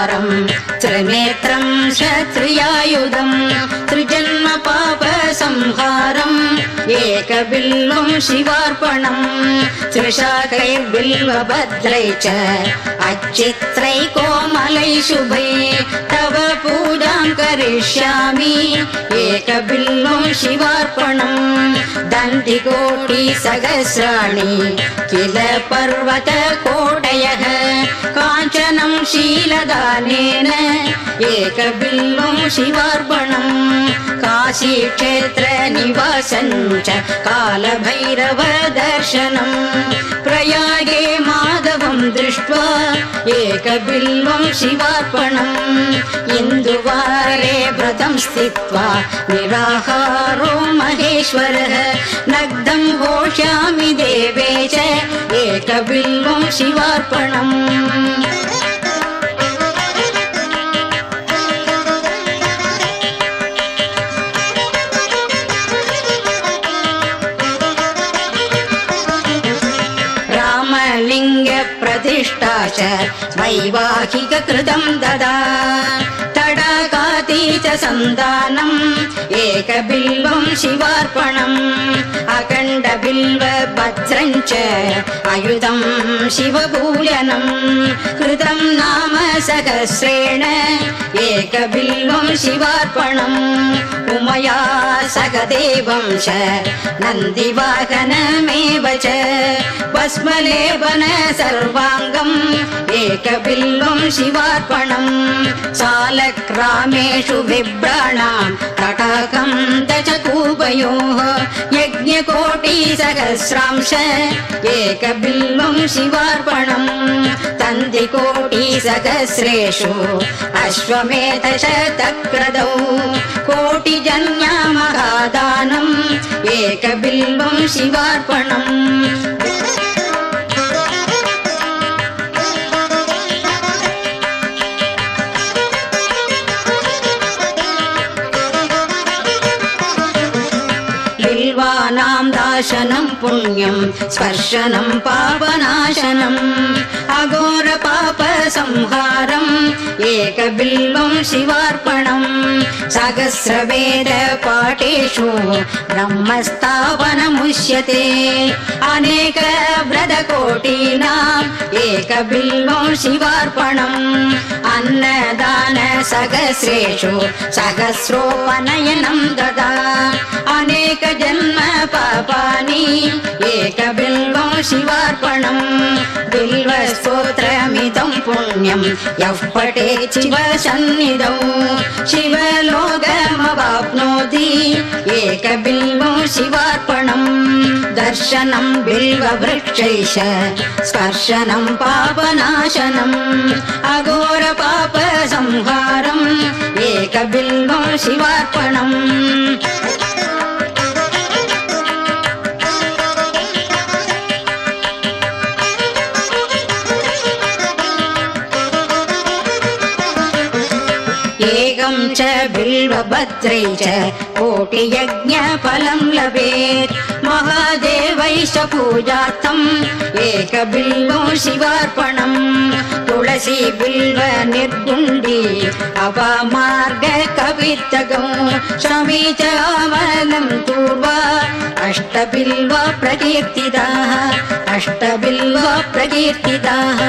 संहारं त्रिनेत्रं क्षत्रियायुधं त्रिजन्म पाप संहारम् एकबिल्वं शिवार्पणं त्रिशाखैर्बिल्वभद्रै च अच्छित्रै कोमलै शुभै तव पूजां करिष्यामि एकबिल्वं शिवार्पणं दण्डिकोटिसहस्राणि किल पर्वतकोटयः काञ्चनं शीलदानेन एकबिल्वं शिवार्पणं काशीक्षेत्र निवासं च कालभैरव दर्शनं प्रयागे माधवं दृष्ट्वा एकबिल्वं शिवार्पणम् इन्दुवारे व्रतं स्थित्वा निराहारो महेश्वरः नग्धं घोषयामि देवे च एकबिल्वं शिवार्पणम् प्रतिष्ठा च वैवाहिककृतं ददा तडागाति च सन्दानम् एकबिल्वं शिवार्पणम् अखण्डबिल्वभद्रं च आयुधं शिवपूजनं कृतं नाम सहस्रेण एकबिल्वं शिवार्पणम् उमया सखदेवं च नन्दिवाहनमेव च भस्मलेपन सर्वाङ्गम् एकबिल्वं शिवार्पणम् सालग्रामेषु बिभ्राणां तटाकं दशकूपयोः यज्ञकोटिसहस्रांश एकबिल्वं शिवार्पणम् तन्दिकोटिसहस्रेषु अश्वमेधशतक्रदौ कोटिजन्यामहादानम् एकबिल्वं शिवार्पणम् बिल्वानां दाशनं पुण्यं स्पर्शनं पापनाशनम् अघोर पाप संहारम् एकबिल्वं शिवार्पणम् सहस्रवेद पाठेषु ब्रह्मस्थापनमुच्यते अनेक व्रतकोटीनाम् एकबिल्वं शिवार्पणम् अन्नदान सहस्रेषु सहस्रोपनयनं ददा अनेक जन्म पापानि एकबिल्वं शिवार्पणम् बिल्वस्तोत्रमिदं पुण्यं यः पठेत् शिवसन्निधौ शिवलोकमवाप्नोति एकबिल्वं शिवार्पणम् दर्शनं बिल्ववृक्षैः स्पर्शनं पापनाशनम् अघोर पाप संहारम् एकबिल्वं शिवार्पणम् एकं च बिल्वभद्रै च कोटियज्ञफलं लभेत् महादेवैश्च पूजार्थम् एकबिल्वं शिवार्पणम् तुलसी बिल्व निर्गुण्डी अपामार्ग कवित्तगौ शमी च आमलं तूर्वा अष्टबिल्व प्रकीर्तिताः अष्टबिल्व प्रकीर्तिताः।